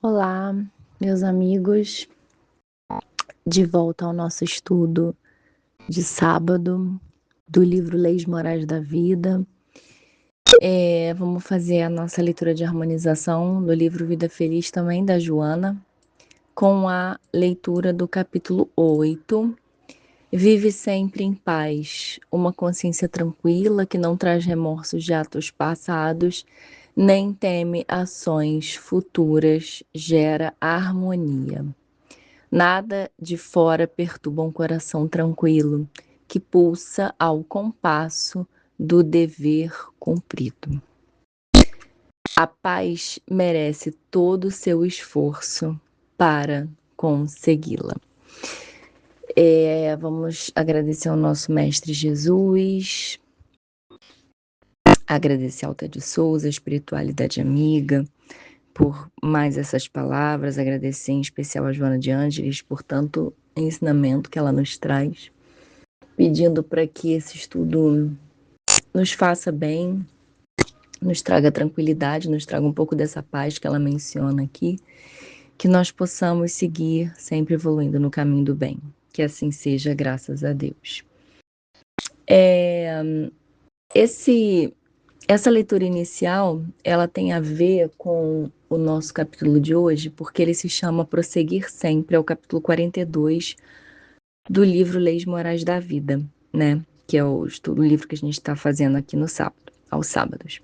Olá, meus amigos, de volta ao nosso estudo de sábado do livro Leis Morais da Vida. Vamos fazer a nossa leitura de harmonização do livro Vida Feliz, também da Joana, com a leitura do capítulo 8. Vive sempre em paz, uma consciência tranquila que não traz remorsos de atos passados, nem teme ações futuras, gera harmonia. Nada de fora perturba um coração tranquilo, que pulsa ao compasso do dever cumprido. A paz merece todo o seu esforço para consegui-la. Vamos agradecer ao nosso Mestre Jesus, agradecer ao Alta de Souza, a Espiritualidade Amiga, por mais essas palavras, agradecer em especial a Joana de Ângeles por tanto ensinamento que ela nos traz, pedindo para que esse estudo nos faça bem, nos traga tranquilidade, nos traga um pouco dessa paz que ela menciona aqui, que nós possamos seguir sempre evoluindo no caminho do bem. Que assim seja, graças a Deus. Essa leitura inicial, ela tem a ver com o nosso capítulo de hoje, porque ele se chama Prosseguir Sempre, é o capítulo 42 do livro Leis Morais da Vida, né? Que é o livro que a gente está fazendo aqui no sábado, aos sábados.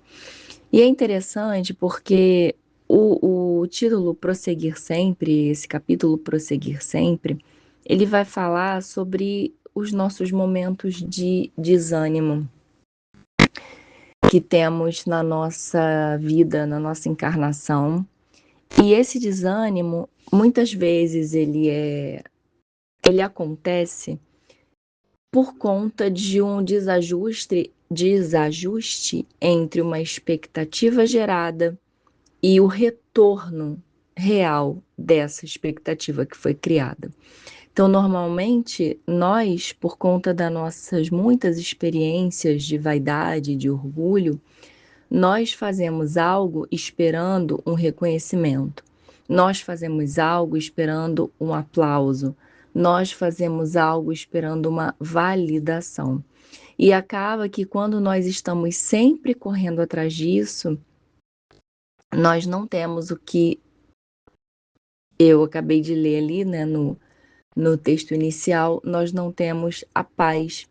E é interessante porque o título Prosseguir Sempre, esse capítulo Prosseguir Sempre, ele vai falar sobre os nossos momentos de desânimo que temos na nossa vida, na nossa encarnação. E esse desânimo, muitas vezes, ele acontece por conta de um desajuste entre uma expectativa gerada e o retorno real dessa expectativa que foi criada. Então, normalmente, nós, por conta das nossas muitas experiências de vaidade, de orgulho, nós fazemos algo esperando um reconhecimento. Nós fazemos algo esperando um aplauso. Nós fazemos algo esperando uma validação. E acaba que quando nós estamos sempre correndo atrás disso, nós não temos o que eu acabei de ler ali, né, no texto inicial, nós não temos a paz.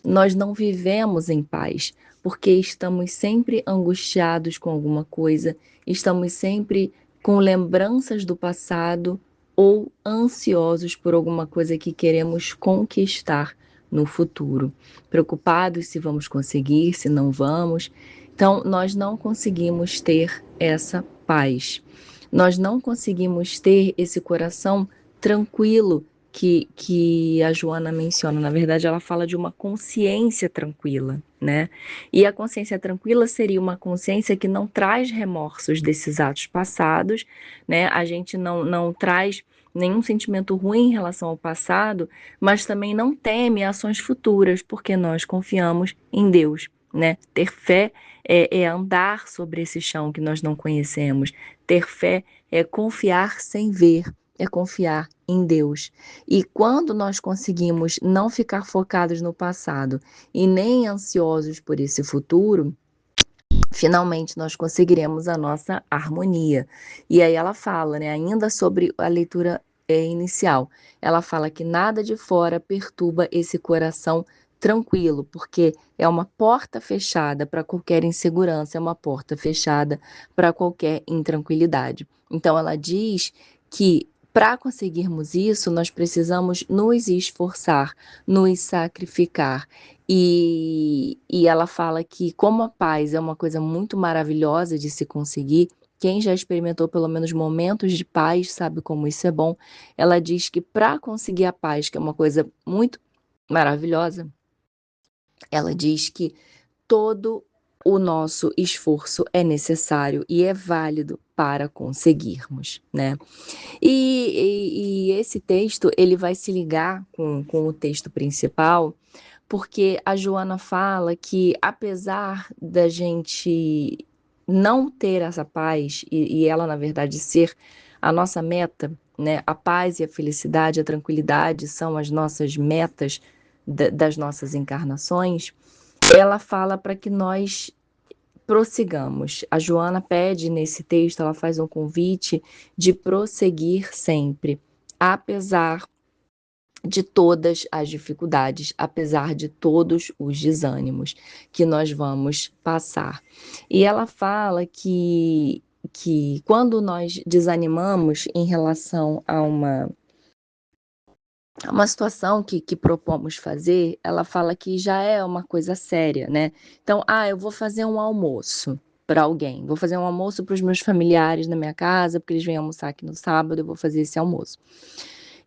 Nós não vivemos em paz, porque estamos sempre angustiados com alguma coisa, estamos sempre com lembranças do passado ou ansiosos por alguma coisa que queremos conquistar no futuro, preocupados se vamos conseguir, se não vamos. Então, nós não conseguimos ter essa paz. Nós não conseguimos ter esse coração tranquilo que a Joana menciona. Na verdade, ela fala de uma consciência tranquila, né? E a consciência tranquila seria uma consciência que não traz remorsos desses atos passados, né? A gente não traz nenhum sentimento ruim em relação ao passado, mas também não teme ações futuras, porque nós confiamos em Deus, né? Ter fé é andar sobre esse chão que nós não conhecemos. Ter fé é confiar sem ver, é confiar em Deus. E quando nós conseguimos não ficar focados no passado e nem ansiosos por esse futuro, finalmente nós conseguiremos a nossa harmonia. E aí ela fala, né, ainda sobre a leitura inicial, ela fala que nada de fora perturba esse coração tranquilo, porque é uma porta fechada para qualquer insegurança, é uma porta fechada para qualquer intranquilidade. Então ela diz que para conseguirmos isso, nós precisamos nos esforçar, nos sacrificar. E ela fala que, como a paz é uma coisa muito maravilhosa de se conseguir, quem já experimentou pelo menos momentos de paz sabe como isso é bom. Ela diz que para conseguir a paz, que é uma coisa muito maravilhosa, ela diz que todo o nosso esforço é necessário e é válido para conseguirmos, né? E esse texto, ele vai se ligar com o texto principal, porque a Joana fala que, apesar da gente não ter essa paz, e ela, na verdade, ser a nossa meta, né? A paz e a felicidade, a tranquilidade são as nossas metas das nossas encarnações. Ela fala para que nós prossigamos. A Joana pede nesse texto, ela faz um convite de prosseguir sempre, apesar de todas as dificuldades, apesar de todos os desânimos que nós vamos passar. E ela fala que quando nós desanimamos em relação a uma situação que propomos fazer, ela fala que já é uma coisa séria, né? Então, eu vou fazer um almoço para alguém, vou fazer um almoço para os meus familiares na minha casa, porque eles vêm almoçar aqui no sábado, eu vou fazer esse almoço.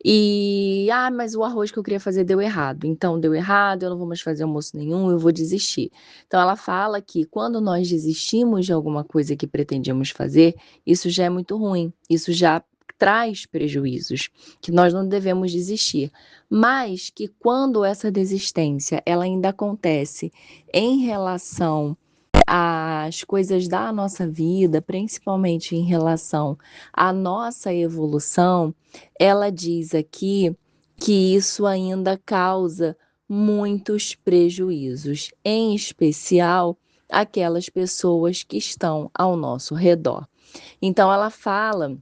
E, mas o arroz que eu queria fazer deu errado, então deu errado, eu não vou mais fazer almoço nenhum, eu vou desistir. Então ela fala que quando nós desistimos de alguma coisa que pretendíamos fazer, isso já é muito ruim, isso já traz prejuízos, que nós não devemos desistir, mas que quando essa desistência ela ainda acontece em relação às coisas da nossa vida, principalmente em relação à nossa evolução, ela diz aqui que isso ainda causa muitos prejuízos, em especial aquelas pessoas que estão ao nosso redor. Então ela fala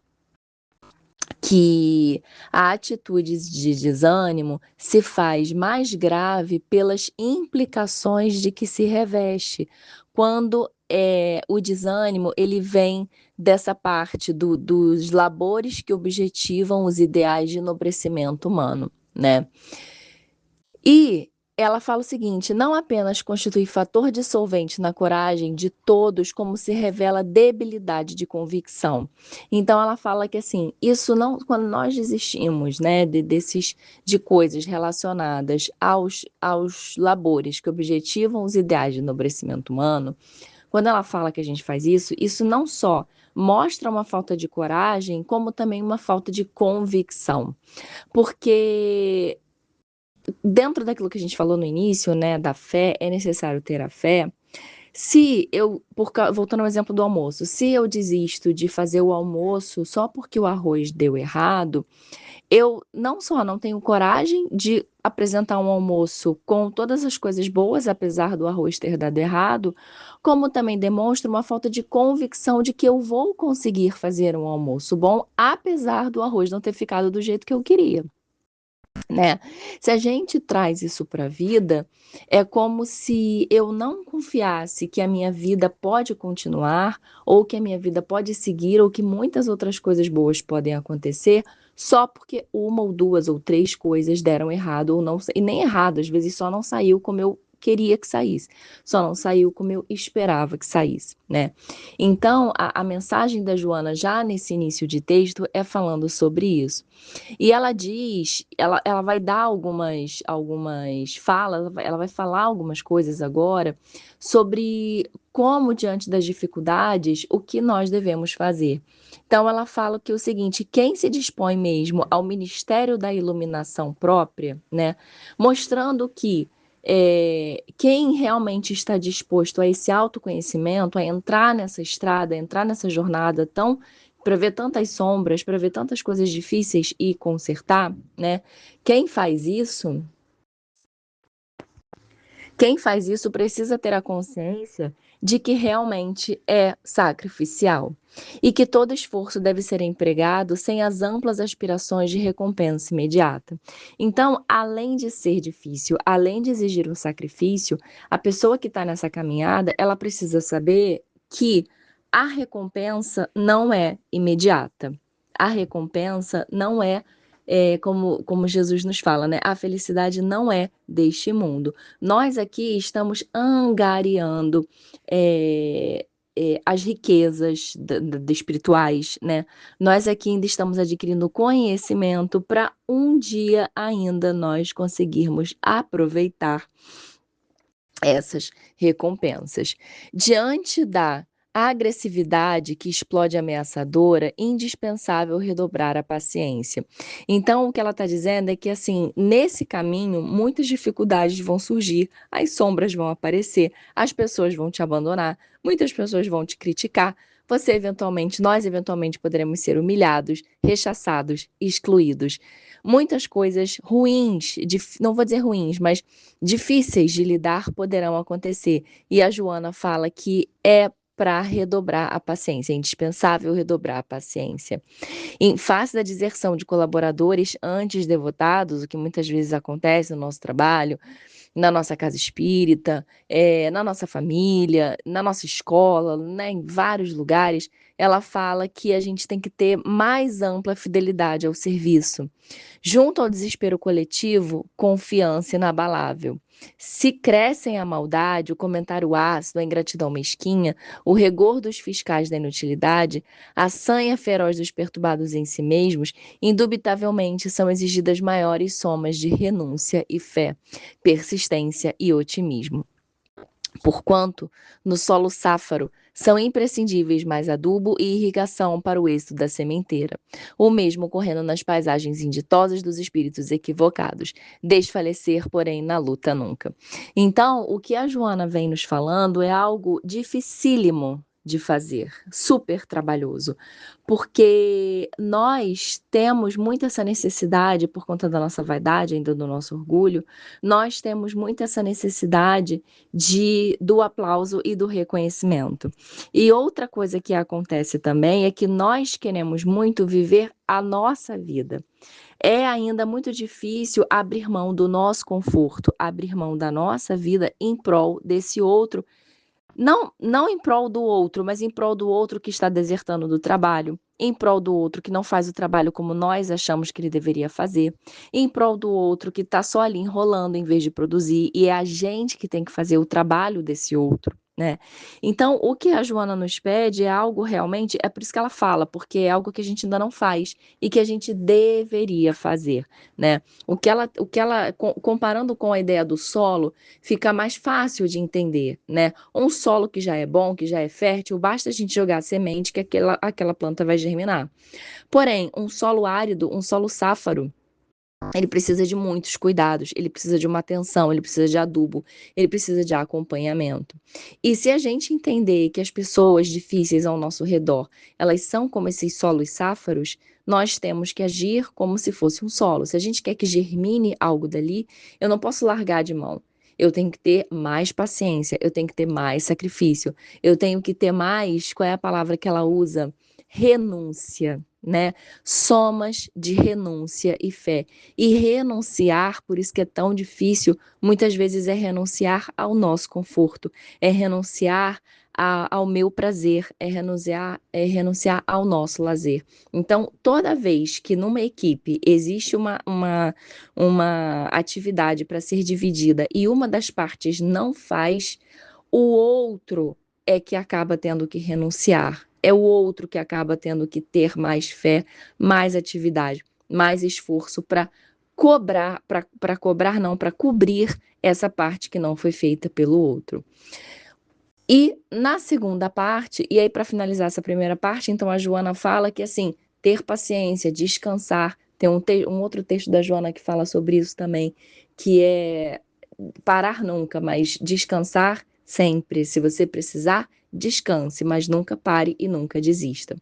que a atitude de desânimo se faz mais grave pelas implicações de que se reveste, quando o desânimo ele vem dessa parte dos labores que objetivam os ideais de enobrecimento humano, né? E ela fala o seguinte: não apenas constitui fator dissolvente na coragem de todos, como se revela debilidade de convicção. Então ela fala que assim, isso não, quando nós desistimos, né, de coisas relacionadas aos labores que objetivam os ideais de enobrecimento humano, quando ela fala que a gente faz isso, isso não só mostra uma falta de coragem, como também uma falta de convicção. Porque dentro daquilo que a gente falou no início, né, da fé, é necessário ter a fé. Se eu, voltando ao exemplo do almoço, se eu desisto de fazer o almoço só porque o arroz deu errado, eu não só não tenho coragem de apresentar um almoço com todas as coisas boas, apesar do arroz ter dado errado, como também demonstra uma falta de convicção de que eu vou conseguir fazer um almoço bom, apesar do arroz não ter ficado do jeito que eu queria. Né? Se a gente traz isso para a vida, é como se eu não confiasse que a minha vida pode continuar, ou que a minha vida pode seguir, ou que muitas outras coisas boas podem acontecer, só porque uma ou duas ou três coisas deram errado, ou não, e nem errado, às vezes só não saiu como eu queria que saísse, só não saiu como eu esperava que saísse, né? Então, a mensagem da Joana já nesse início de texto é falando sobre isso. E ela diz, ela vai dar algumas falas, ela vai falar algumas coisas agora sobre como, diante das dificuldades, o que nós devemos fazer. Então, ela fala que o seguinte: quem se dispõe mesmo ao ministério da iluminação própria, né, mostrando que quem realmente está disposto a esse autoconhecimento, a entrar nessa estrada, a entrar nessa jornada tão para ver tantas sombras, para ver tantas coisas difíceis e consertar, né? Quem faz isso precisa ter a consciência de que realmente é sacrificial e que todo esforço deve ser empregado sem as amplas aspirações de recompensa imediata. Então, além de ser difícil, além de exigir um sacrifício, a pessoa que está nessa caminhada, ela precisa saber que a recompensa não é imediata. A recompensa não é, como Jesus nos fala, né? A felicidade não é deste mundo. Nós aqui estamos angariando as riquezas espirituais, né? Nós aqui ainda estamos adquirindo conhecimento para um dia ainda nós conseguirmos aproveitar essas recompensas. Diante da agressividade que explode ameaçadora, indispensável redobrar a paciência. Então, o que ela está dizendo é que, assim, nesse caminho, muitas dificuldades vão surgir, as sombras vão aparecer, as pessoas vão te abandonar, muitas pessoas vão te criticar, nós eventualmente poderemos ser humilhados, rechaçados, excluídos. Muitas coisas ruins, não vou dizer ruins, mas difíceis de lidar poderão acontecer. E a Joana fala que é para redobrar a paciência, é indispensável redobrar a paciência. Em face da deserção de colaboradores antes devotados, o que muitas vezes acontece no nosso trabalho, na nossa casa espírita, na nossa família, na nossa escola, né, em vários lugares, ela fala que a gente tem que ter mais ampla fidelidade ao serviço. Junto ao desespero coletivo, confiança inabalável. Se crescem a maldade, o comentário ácido, a ingratidão mesquinha, o rigor dos fiscais da inutilidade, a sanha feroz dos perturbados em si mesmos, indubitavelmente são exigidas maiores somas de renúncia e fé, persistência e otimismo. Porquanto, no solo sáfaro, são imprescindíveis mais adubo e irrigação para o êxito da sementeira. O mesmo ocorrendo nas paisagens inditosas dos espíritos equivocados. Desfalecer, porém, na luta nunca. Então, o que a Joana vem nos falando é algo dificílimo de fazer, super trabalhoso, porque nós temos muito essa necessidade, por conta da nossa vaidade, ainda do nosso orgulho, nós temos muito essa necessidade do aplauso e do reconhecimento. E outra coisa que acontece também é que nós queremos muito viver a nossa vida. É ainda muito difícil abrir mão do nosso conforto, abrir mão da nossa vida em prol desse outro, não em prol do outro, mas em prol do outro que está desertando do trabalho, em prol do outro que não faz o trabalho como nós achamos que ele deveria fazer, em prol do outro que está só ali enrolando em vez de produzir, e é a gente que tem que fazer o trabalho desse outro, né? Então, o que a Joana nos pede é algo realmente, é por isso que ela fala, porque é algo que a gente ainda não faz e que a gente deveria fazer, né? Comparando com a ideia do solo, fica mais fácil de entender, né? Um solo que já é bom, que já é fértil, basta a gente jogar a semente que aquela planta vai germinar. Porém, um solo árido, um solo sáfaro, ele precisa de muitos cuidados, ele precisa de uma atenção, ele precisa de adubo, ele precisa de acompanhamento. E se a gente entender que as pessoas difíceis ao nosso redor, elas são como esses solos sáfaros, nós temos que agir como se fosse um solo. Se a gente quer que germine algo dali, eu não posso largar de mão. Eu tenho que ter mais paciência, eu tenho que ter mais sacrifício, eu tenho que ter mais, qual é a palavra que ela usa? Renúncia, né? Somas de renúncia e fé. E renunciar, por isso que é tão difícil, muitas vezes é renunciar ao nosso conforto, é renunciar ao meu prazer, é renunciar ao nosso lazer. Então, toda vez que numa equipe existe uma atividade para ser dividida e uma das partes não faz, o outro é que acaba tendo que renunciar. É o outro que acaba tendo que ter mais fé, mais atividade, mais esforço para cobrar não, para cobrir essa parte que não foi feita pelo outro. E na segunda parte, e aí para finalizar essa primeira parte, então a Joana fala que assim, ter paciência, descansar, tem um outro texto da Joana que fala sobre isso também, que é parar nunca, mas descansar sempre. Se você precisar, descanse, mas nunca pare e nunca desista.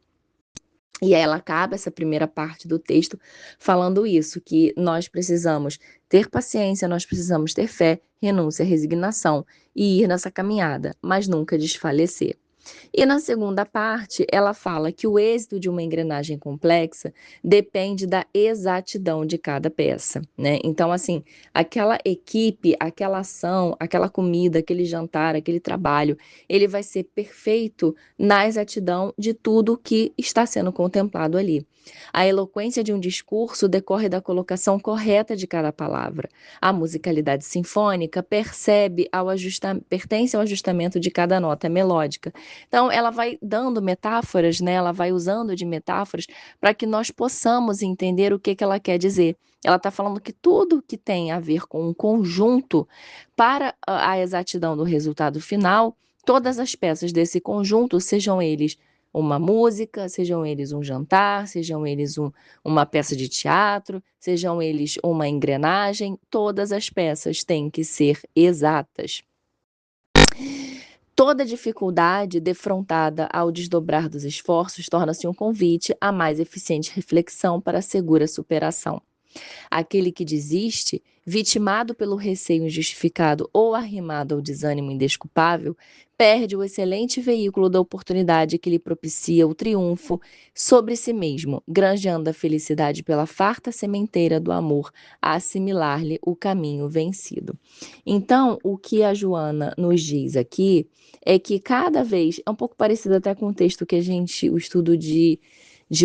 E aí ela acaba essa primeira parte do texto falando isso, que nós precisamos ter paciência, nós precisamos ter fé, renúncia, resignação e ir nessa caminhada, mas nunca desfalecer. E na segunda parte, ela fala que o êxito de uma engrenagem complexa depende da exatidão de cada peça, né? Então, assim, aquela equipe, aquela ação, aquela comida, aquele jantar, aquele trabalho, ele vai ser perfeito na exatidão de tudo que está sendo contemplado ali. A eloquência de um discurso decorre da colocação correta de cada palavra. A musicalidade sinfônica pertence ao ajustamento de cada nota melódica. Então, ela vai dando metáforas, né? Ela vai usando de metáforas para que nós possamos entender o que ela quer dizer. Ela está falando que tudo que tem a ver com um conjunto, para a exatidão do resultado final, todas as peças desse conjunto, sejam eles uma música, sejam eles um jantar, sejam eles uma peça de teatro, sejam eles uma engrenagem, todas as peças têm que ser exatas. Toda dificuldade defrontada ao desdobrar dos esforços torna-se um convite à mais eficiente reflexão para a segura superação. Aquele que desiste, vitimado pelo receio injustificado ou arrimado ao desânimo indesculpável, perde o excelente veículo da oportunidade que lhe propicia o triunfo sobre si mesmo, granjeando a felicidade pela farta sementeira do amor a assimilar-lhe o caminho vencido. Então, o que a Joana nos diz aqui é que cada vez, é um pouco parecido até com o texto que o estudo de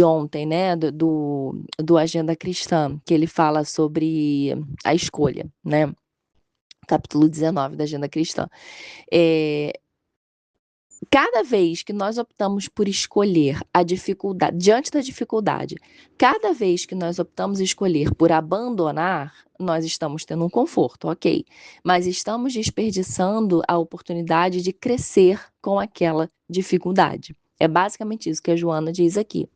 ontem, né, do Agenda Cristã, que ele fala sobre a escolha, né, capítulo 19 da Agenda Cristã. Cada vez que nós optamos por escolher a dificuldade, diante da dificuldade, cada vez que nós optamos escolher por abandonar, nós estamos tendo um conforto, ok, mas estamos desperdiçando a oportunidade de crescer com aquela dificuldade. É basicamente isso que a Joana diz aqui.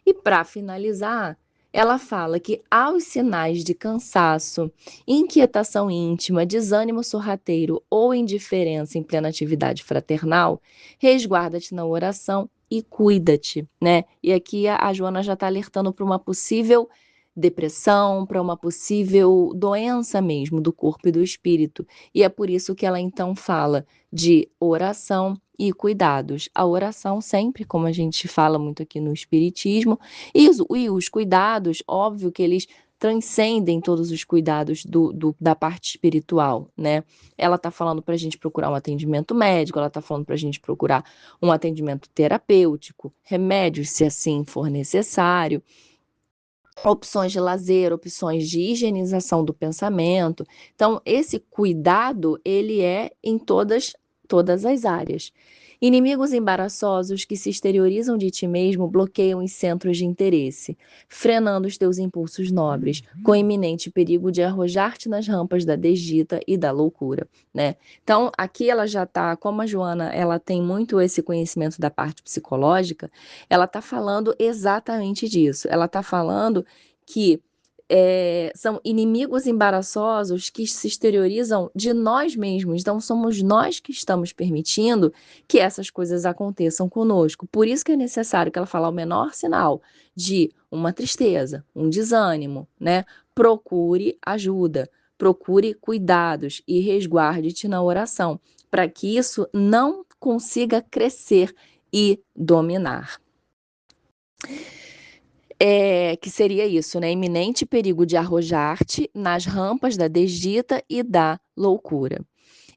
E para finalizar, ela fala que aos sinais de cansaço, inquietação íntima, desânimo sorrateiro ou indiferença em plena atividade fraternal, resguarda-te na oração e cuida-te, né? E aqui a Joana já está alertando para uma possível depressão, para uma possível doença mesmo do corpo e do espírito. E é por isso que ela então fala de oração e cuidados. A oração sempre, como a gente fala muito aqui no Espiritismo, e os cuidados, óbvio que eles transcendem todos os cuidados da parte espiritual, né? Ela está falando para a gente procurar um atendimento médico, ela está falando para a gente procurar um atendimento terapêutico, remédios, se assim for necessário, opções de lazer, opções de higienização do pensamento. Então, esse cuidado, ele é em todas as áreas. Inimigos embaraçosos que se exteriorizam de ti mesmo bloqueiam os centros de interesse, frenando os teus impulsos nobres, com iminente perigo de arrojar-te nas rampas da desdita e da loucura, né? Então, aqui ela já está, como a Joana, ela tem muito esse conhecimento da parte psicológica, ela está falando exatamente disso. Ela está falando que são inimigos embaraçosos que se exteriorizam de nós mesmos. Então, somos nós que estamos permitindo que essas coisas aconteçam conosco. Por isso que é necessário que ela fale o menor sinal de uma tristeza, um desânimo, né? Procure ajuda, procure cuidados e resguarde-te na oração, para que isso não consiga crescer e dominar. Que seria isso, né? Iminente perigo de arrojar-te nas rampas da desdita e da loucura.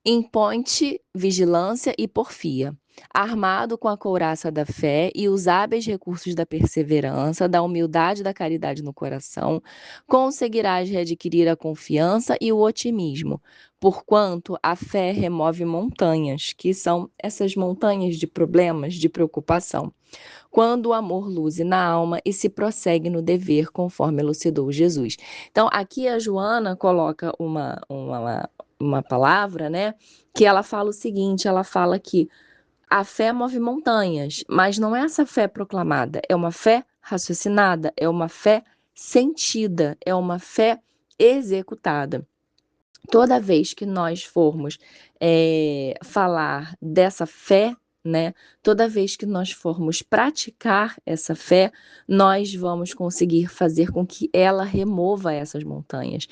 Impõe-te vigilância e porfia. Armado com a couraça da fé e os hábeis recursos da perseverança, da humildade e da caridade no coração, conseguirás readquirir a confiança e o otimismo, porquanto a fé remove montanhas, que são essas montanhas de problemas, de preocupação, quando o amor luze na alma e se prossegue no dever, conforme elucidou Jesus. Então, aqui a Joana coloca uma palavra, né, que ela fala o seguinte, ela fala que a fé move montanhas, mas não é essa fé proclamada, é uma fé raciocinada, é uma fé sentida, é uma fé executada. Toda vez que nós formos falar dessa fé, né, toda vez que nós formos praticar essa fé, nós vamos conseguir fazer com que ela remova essas montanhas.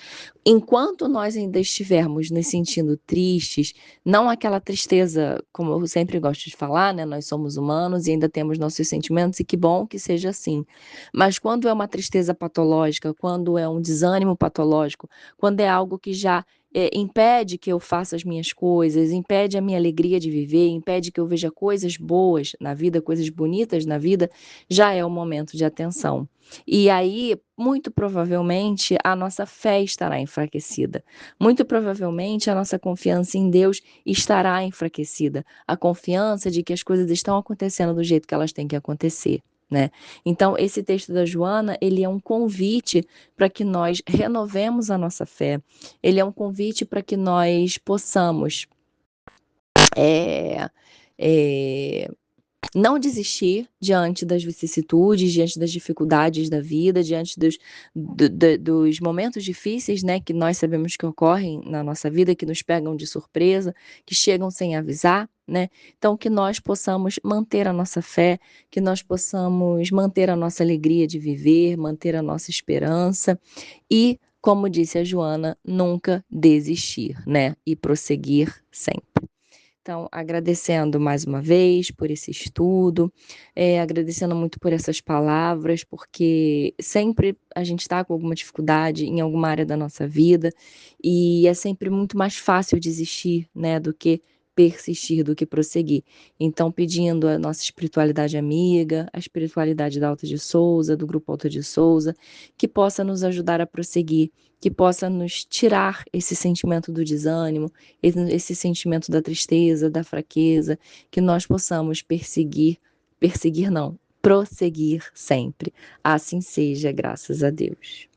Enquanto nós ainda estivermos nos sentindo tristes, não aquela tristeza, como eu sempre gosto de falar, né, nós somos humanos e ainda temos nossos sentimentos, e que bom que seja assim. Mas quando é uma tristeza patológica, quando é um desânimo patológico, quando é algo que já impede que eu faça as minhas coisas, impede a minha alegria de viver, impede que eu veja coisas boas na vida, coisas bonitas na vida, já é o momento de atenção. E aí, muito provavelmente, a nossa fé estará enfraquecida. Muito provavelmente, a nossa confiança em Deus estará enfraquecida. A confiança de que as coisas estão acontecendo do jeito que elas têm que acontecer, né? Então, esse texto da Joana, ele é um convite para que nós renovemos a nossa fé. Ele é um convite para que nós possamos não desistir diante das vicissitudes, diante das dificuldades da vida, diante dos momentos difíceis, né, que nós sabemos que ocorrem na nossa vida, que nos pegam de surpresa, que chegam sem avisar, né. Então que nós possamos manter a nossa fé, que nós possamos manter a nossa alegria de viver, manter a nossa esperança e, como disse a Joana, nunca desistir, né, e prosseguir sempre. Então, agradecendo mais uma vez por esse estudo, agradecendo muito por essas palavras, porque sempre a gente está com alguma dificuldade em alguma área da nossa vida, e é sempre muito mais fácil desistir, né, do que persistir, do que prosseguir. Então, pedindo a nossa espiritualidade amiga, a espiritualidade da Alta de Souza, do Grupo Alta de Souza, que possa nos ajudar a prosseguir, que possa nos tirar esse sentimento do desânimo, esse sentimento da tristeza, da fraqueza, que nós possamos perseguir não, prosseguir sempre. Assim seja, graças a Deus.